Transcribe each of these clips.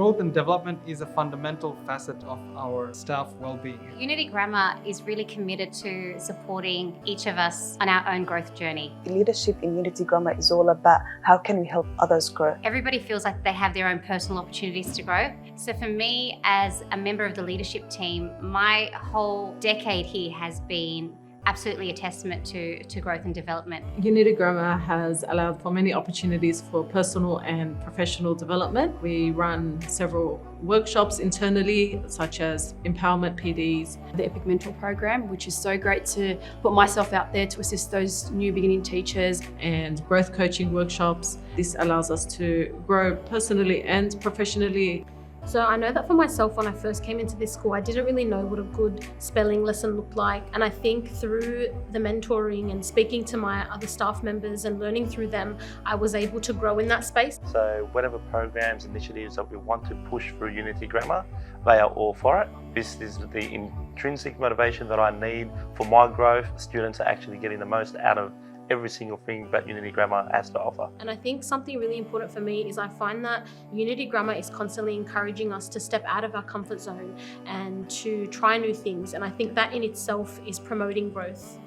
Growth and development is a fundamental facet of our staff well-being. Unity Grammar is really committed to supporting each of us on our own growth journey. Leadership in Unity Grammar is all about how can we help others grow. Everybody feels like they have their own personal opportunities to grow. So for me, as a member of the leadership team, my whole decade here has been absolutely a testament to growth and development. Unity Grammar has allowed for many opportunities for personal and professional development. We run several workshops internally, such as empowerment PDs. The Epic Mentor program, which is so great to put myself out there to assist those new beginning teachers. And growth coaching workshops. This allows us to grow personally and professionally. So I know that for myself, when I first came into this school, I didn't really know what a good spelling lesson looked like. And I think through the mentoring and speaking to my other staff members and learning through them, I was able to grow in that space. So whatever programs, initiatives that we want to push through Unity Grammar, they are all for it. This is the intrinsic motivation that I need for my growth. Students are actually getting the most out of every single thing that Unity Grammar has to offer. And I think something really important for me is I find that Unity Grammar is constantly encouraging us to step out of our comfort zone and to try new things. And I think that in itself is promoting growth.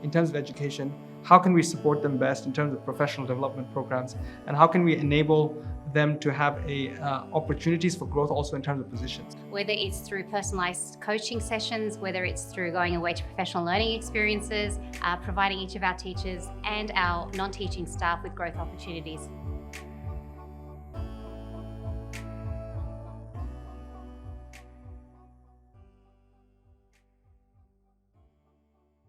In terms of education, how can we support them best in terms of professional development programs, and how can we enable them to have opportunities for growth also in terms of positions? Whether it's through personalised coaching sessions, whether it's through going away to professional learning experiences, providing each of our teachers and our non-teaching staff with growth opportunities.